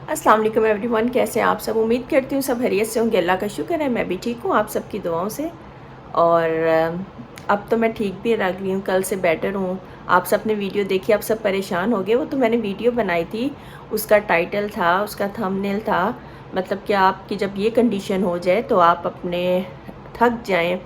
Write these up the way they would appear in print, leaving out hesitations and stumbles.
अस्सलाम वालेकुम एवरीवन, कैसे हैं आप सब। उम्मीद करती हूँ सब खैरियत से होंगे। अल्लाह का शुक्र है, मैं भी ठीक हूँ आप सबकी दुआओं से। और अब तो मैं ठीक भी लग रही हूँ, कल से बेटर हूँ। आप सब ने वीडियो देखी, आप सब परेशान हो गए। वो तो मैंने वीडियो बनाई थी, उसका टाइटल था, उसका थंबनेल था, मतलब कि आपकी जब ये कंडीशन हो जाए तो आप अपने थक जाएं,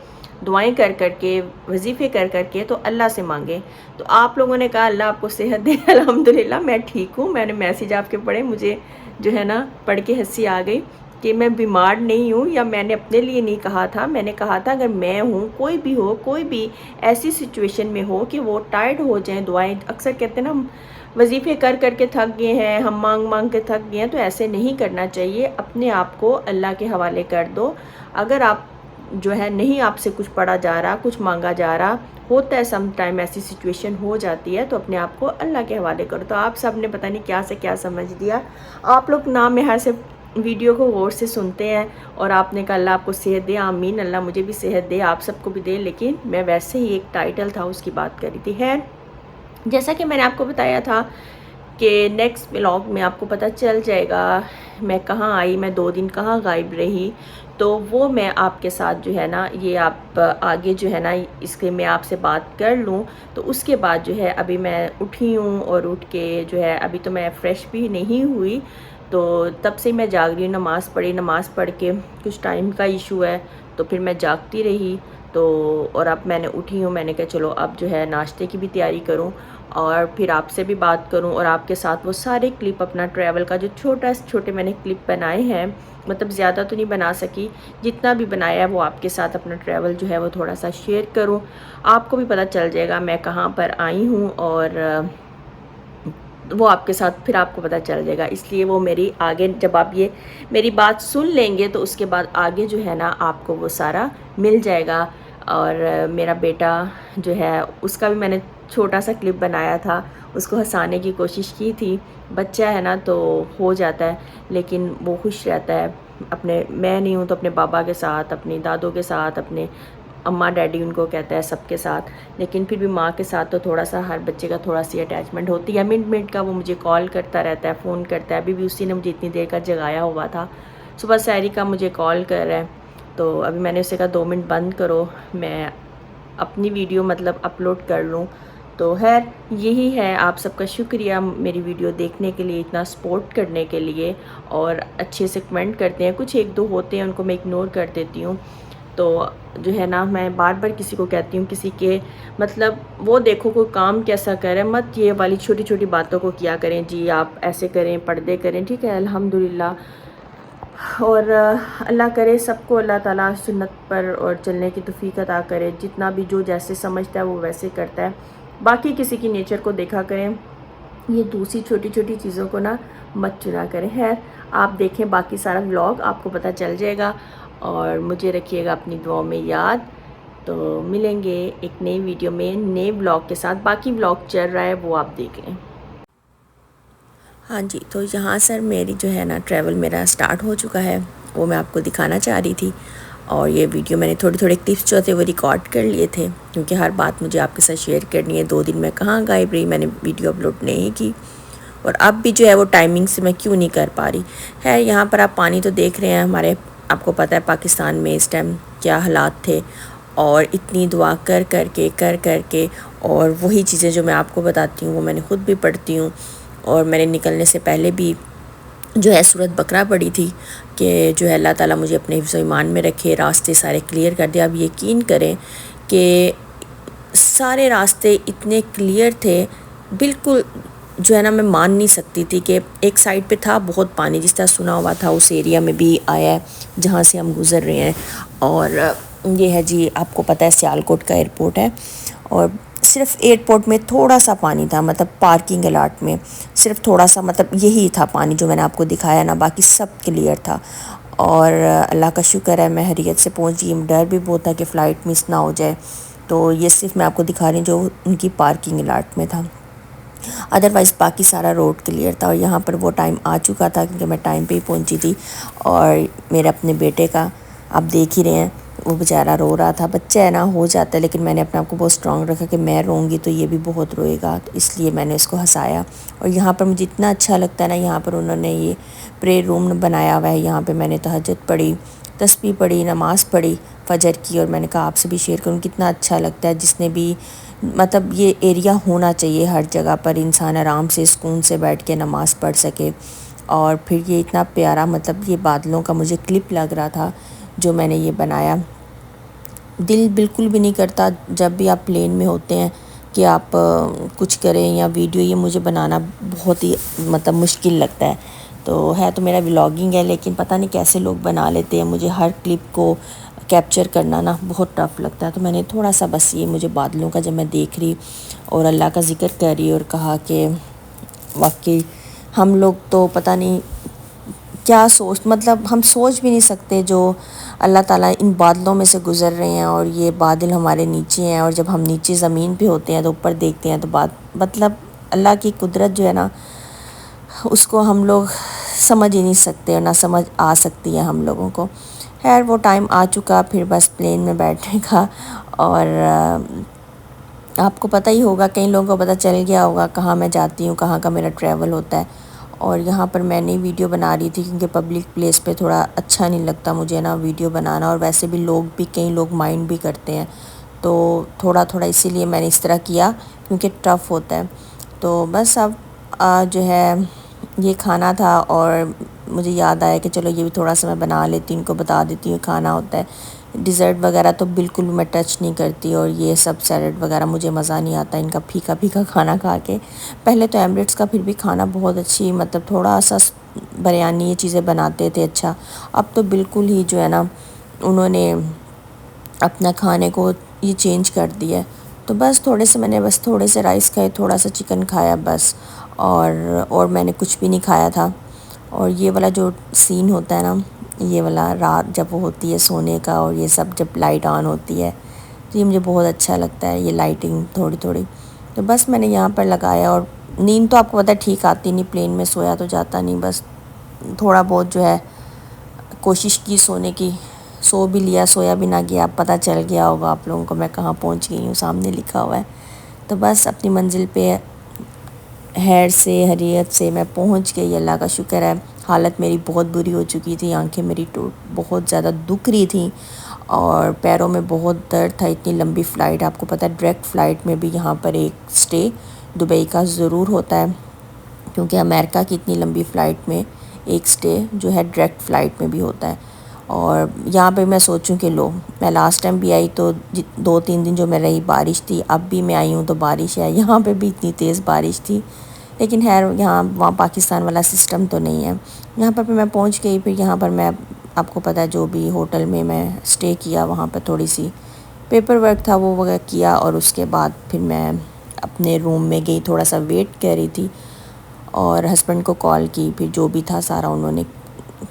दुआएं कर कर के, वजीफ़े कर कर के, तो अल्लाह से मांगें। तो आप लोगों ने कहा अल्लाह आपको सेहत दे। अल्हम्दुलिल्लाह मैं ठीक हूँ। मैंने मैसेज आपके पढ़े, मुझे जो है ना पढ़ के हंसी आ गई कि मैं बीमार नहीं हूँ, या मैंने अपने लिए नहीं कहा था, मैंने कहा था अगर मैं हूँ, कोई भी हो, कोई भी ऐसी सिचुएशन में हो कि वो टायर्ड हो जाएं, दुआएं अक्सर कहते हैं ना, हम वजीफ़े कर कर के थक गए हैं, हम मांग मांग के थक गए हैं, तो ऐसे नहीं करना चाहिए। अपने आप को अल्लाह के हवाले कर दो। अगर आप जो है नहीं, आपसे कुछ पढ़ा जा रहा, कुछ मांगा जा रहा, होता है सम टाइम ऐसी सिचुएशन हो जाती है, तो अपने आप को अल्लाह के हवाले करो। तो आप सब ने पता नहीं क्या से क्या समझ दिया। आप लोग नाम में हर से वीडियो को गौर से सुनते हैं और आपने कहा अल्लाह आपको सेहत दे। आमीन, अल्लाह मुझे भी सेहत दे, आप सबको भी दे। लेकिन मैं वैसे ही एक टाइटल था उसकी बात करी थी। है जैसा कि मैंने आपको बताया था कि नेक्स्ट व्लॉग में आपको पता चल जाएगा मैं कहाँ आई, मैं 2 दिन कहाँ गायब रही। तो वो मैं आपके साथ जो है ना, ये आप आगे जो है ना, इसके मैं आपसे बात कर लूँ। तो उसके बाद जो है अभी मैं उठी हूँ, और उठ के जो है अभी तो मैं फ़्रेश भी नहीं हुई, तो तब से मैं जाग रही हूँ। नमाज़ पढ़ी, नमाज़ पढ़ के कुछ टाइम का इशू है तो फिर मैं जागती रही। तो और अब मैंने उठी हूँ, मैंने कहा चलो अब जो है नाश्ते की भी तैयारी करूँ और फिर आपसे भी बात करूं, और आपके साथ वो सारे क्लिप अपना ट्रैवल का जो छोटे मैंने क्लिप बनाए हैं, मतलब ज़्यादा तो नहीं बना सकी, जितना भी बनाया है वो आपके साथ अपना ट्रैवल जो है वो थोड़ा सा शेयर करूं। आपको भी पता चल जाएगा मैं कहाँ पर आई हूँ, और वो आपके साथ फिर आपको पता चल जाएगा। इसलिए वो मेरी आगे जब आप ये मेरी बात सुन लेंगे तो उसके बाद आगे जो है ना आपको वो सारा मिल जाएगा। और मेरा बेटा जो है उसका भी मैंने छोटा सा क्लिप बनाया था, उसको हंसाने की कोशिश की थी। बच्चा है ना तो हो जाता है, लेकिन वो खुश रहता है अपने, मैं नहीं हूँ तो अपने बाबा के साथ, अपनी दादों के साथ, अपने अम्मा डैडी उनको कहता है सबके साथ। लेकिन फिर भी माँ के साथ तो थोड़ा सा हर बच्चे का थोड़ा सी अटैचमेंट होती है। मिनट मिनट का वो मुझे कॉल करता रहता है, फ़ोन करता है। अभी भी उसी ने मुझे इतनी देर का जगाया हुआ था, सुबह सहरी का मुझे कॉल कर रहा है। तो अभी मैंने उसे कहा 2 मिनट बंद करो, मैं अपनी वीडियो मतलब अपलोड कर लूँ। तो खैर यही है, आप सबका शुक्रिया मेरी वीडियो देखने के लिए, इतना सपोर्ट करने के लिए, और अच्छे से कमेंट करते हैं। कुछ एक दो होते हैं उनको मैं इग्नोर कर देती हूँ। तो जो है ना, मैं बार बार किसी को कहती हूँ, किसी के मतलब वो देखो कोई काम कैसा करें, मत ये वाली छोटी छोटी बातों को किया करें जी, आप ऐसे करें, पर्दे करें, ठीक है। अल्हम्दुलिल्लाह, और अल्लाह करे सबको अल्लाह ताला सुन्नत पर और चलने की तौफीक अता करे। जितना भी जो जैसे समझता है वो वैसे करता है। बाकी किसी की नेचर को देखा करें, ये दूसरी छोटी छोटी चीज़ों को ना मत चुना करें। खैर आप देखें बाकी सारा व्लॉग, आपको पता चल जाएगा, और मुझे रखिएगा अपनी दुआओं में याद। तो मिलेंगे एक नई वीडियो में नए व्लॉग के साथ। बाकी व्लॉग चल रहा है वो आप देख लें। हाँ जी, तो यहाँ सर मेरी जो है ना ट्रैवल मेरा स्टार्ट हो चुका है, वो मैं आपको दिखाना चाह रही थी। और ये वीडियो मैंने थोड़े थोड़े क्लिप्स जो थे वो रिकॉर्ड कर लिए थे, क्योंकि हर बात मुझे आपके साथ शेयर करनी है। 2 दिन मैं कहाँ गायब रही, मैंने वीडियो अपलोड नहीं की, और अब भी जो है वो टाइमिंग से मैं क्यों नहीं कर पा रही है। यहाँ पर आप पानी तो देख रहे हैं हमारे, आपको पता है पाकिस्तान में इस टाइम क्या हालात थे, और इतनी दुआ कर कर के और वही चीज़ें जो मैं आपको बताती हूँ वो मैंने ख़ुद भी पढ़ती हूँ। और मैंने निकलने से पहले भी जो है सूरत बकरा पड़ी थी कि जो है अल्लाह ताला मुझे अपने हिफ्ज़ ईमान में रखे, रास्ते सारे क्लियर कर दे। अब यकीन करें कि सारे रास्ते इतने क्लियर थे, बिल्कुल जो है ना, मैं मान नहीं सकती थी कि एक साइड पे था बहुत पानी, जिस तरह सुना हुआ था उस एरिया में भी आया है जहाँ से हम गुज़र रहे हैं। और ये है जी, आपको पता है सियालकोट का एयरपोर्ट है, और सिर्फ एयरपोर्ट में थोड़ा सा पानी था, मतलब पार्किंग अलॉट में सिर्फ थोड़ा सा, मतलब यही था पानी जो मैंने आपको दिखाया ना, बाकी सब क्लियर था। और अल्लाह का शुक्र है मैं खैरियत से पहुंच गई। डर भी बहुत था कि फ़्लाइट मिस ना हो जाए, तो ये सिर्फ मैं आपको दिखा रही हूँ जो उनकी पार्किंग अलॉट में था, अदरवाइज़ बाकी सारा रोड क्लियर था। और यहाँ पर वो टाइम आ चुका था क्योंकि मैं टाइम पे ही पहुँची थी। और मेरे अपने बेटे का आप देख ही रहे हैं, وہ بیچارہ رو رہا تھا. بچہ ہے نا، ہو جاتا ہے، لیکن میں نے اپنے آپ کو بہت اسٹرانگ رکھا کہ میں روں گی تو یہ بھی بہت روئے گا، تو اس لیے میں نے اس کو ہنسایا. اور یہاں پر مجھے اتنا اچھا لگتا ہے نا، یہاں پر انہوں نے یہ پریئر روم بنایا ہوا ہے. یہاں پہ میں نے تہجد پڑھی، تسبیح پڑھی، نماز پڑھی فجر کی. اور میں نے کہا آپ سے بھی شیئر کروں کتنا اچھا لگتا ہے. جس نے بھی مطلب یہ ایریا ہونا چاہیے ہر جگہ پر، انسان آرام سے سکون سے بیٹھ کے نماز پڑھ سکے. اور پھر یہ اتنا پیارا، مطلب یہ بادلوں کا مجھے کلپ لگ رہا تھا جو میں نے یہ بنایا. دل بالکل بھی نہیں کرتا جب بھی آپ پلین میں ہوتے ہیں کہ آپ کچھ کریں یا ویڈیو. یہ مجھے بنانا بہت ہی مطلب مشکل لگتا ہے. تو ہے تو میرا ولاگنگ ہے، لیکن پتہ نہیں کیسے لوگ بنا لیتے ہیں. مجھے ہر کلپ کو کیپچر کرنا نا بہت ٹف لگتا ہے. تو میں نے تھوڑا سا بس یہ مجھے بادلوں کا جب میں دیکھ رہی اور اللہ کا ذکر کر رہی اور کہا کہ واقعی ہم لوگ تو پتہ نہیں کیا مطلب ہم سوچ بھی نہیں سکتے جو اللہ تعالیٰ ان بادلوں میں سے گزر رہے ہیں. اور یہ بادل ہمارے نیچے ہیں، اور جب ہم نیچے زمین پہ ہوتے ہیں تو اوپر دیکھتے ہیں تو مطلب اللہ کی قدرت جو ہے نا، اس کو ہم لوگ سمجھ ہی نہیں سکتے، اور نہ سمجھ آ سکتی ہے ہم لوگوں کو. خیر وہ ٹائم آ چکا پھر بس پلین میں بیٹھنے کا. اور آپ کو پتہ ہی ہوگا، کئی لوگوں کو پتہ چل گیا ہوگا کہاں میں جاتی ہوں، کہاں کا میرا ٹریول ہوتا ہے. اور یہاں پر میں نئی ویڈیو بنا رہی تھی کیونکہ پبلک پلیس پہ تھوڑا اچھا نہیں لگتا مجھے نا ویڈیو بنانا. اور ویسے بھی کئی لوگ مائنڈ بھی کرتے ہیں، تو تھوڑا اسی لیے میں نے اس طرح کیا کیونکہ ٹف ہوتا ہے. تو بس اب جو ہے یہ کھانا تھا، اور مجھے یاد آیا کہ چلو یہ بھی تھوڑا سا میں بنا لیتی ہوں، ان کو بتا دیتی ہوں کھانا ہوتا ہے. ڈیزرٹ وغیرہ تو بالکل میں ٹچ نہیں کرتی، اور یہ سب سیلڈ وغیرہ مجھے مزہ نہیں آتا ان کا پھیکا پھیکا کھانا کھا کے. پہلے تو ایمریٹس کا پھر بھی کھانا بہت اچھی، مطلب تھوڑا سا بریانی یہ چیزیں بناتے تھے اچھا. اب تو بالکل ہی جو ہے نا انہوں نے اپنا کھانے کو یہ چینج کر دیا ہے. تو بس میں نے تھوڑے سے رائس کھائے، تھوڑا سا چکن کھایا بس. اور میں نے کچھ بھی نہیں کھایا تھا. اور یہ والا جو سین ہوتا ہے نا، یہ والا رات جب وہ ہوتی ہے سونے کا، اور یہ سب جب لائٹ آن ہوتی ہے تو یہ مجھے بہت اچھا لگتا ہے، یہ لائٹنگ تھوڑی تھوڑی. تو بس میں نے یہاں پر لگایا. اور نیند تو آپ کو پتہ ہے ٹھیک آتی نہیں، پلین میں سویا تو جاتا نہیں. بس تھوڑا بہت جو ہے کوشش کی سونے کی، سو بھی لیا، سویا بھی نہ گیا. پتہ چل گیا ہوگا آپ لوگوں کو میں کہاں پہنچ گئی ہوں، سامنے لکھا ہوا ہے. تو بس اپنی منزل پہ خیر سے خیریت سے میں پہنچ گئی، اللہ کا شکر ہے. حالت میری بہت بری ہو چکی تھی، آنکھیں میری بہت زیادہ دکھ رہی تھیں، اور پیروں میں بہت درد تھا. اتنی لمبی فلائٹ، آپ کو پتہ ہے ڈائریکٹ فلائٹ میں بھی یہاں پر ایک سٹے دبئی کا ضرور ہوتا ہے، کیونکہ امریکہ کی اتنی لمبی فلائٹ میں ایک سٹے جو ہے ڈائریکٹ فلائٹ میں بھی ہوتا ہے. اور یہاں پہ میں سوچوں کہ میں لاسٹ ٹائم بھی آئی تو 2-3 دن جو میں رہی بارش تھی، اب بھی میں آئی ہوں تو بارش ہے. یہاں پہ بھی اتنی تیز بارش تھی، لیکن خیر وہاں پاکستان والا سسٹم تو نہیں ہے. یہاں پر میں پہنچ گئی. پھر یہاں پر میں آپ کو پتہ ہے جو بھی ہوٹل میں سٹے کیا، وہاں پر تھوڑی سی پیپر ورک تھا وہ وغیرہ کیا. اور اس کے بعد پھر میں اپنے روم میں گئی، تھوڑا سا ویٹ کر رہی تھی، اور ہسبینڈ کو کال کی. پھر جو بھی تھا سارا انہوں نے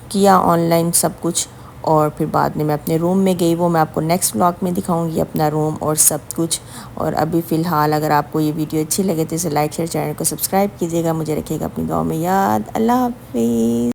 کیا آن لائن سب کچھ. اور پھر بعد میں اپنے روم میں گئی، وہ میں آپ کو نیکسٹ ولاگ میں دکھاؤں گی اپنا روم اور سب کچھ. اور ابھی فی الحال اگر آپ کو یہ ویڈیو اچھی لگے تو اسے لائک شیئر، چینل کو سبسکرائب کیجیے گا. مجھے رکھیے گا اپنی دعاؤں میں یاد. اللہ حافظ.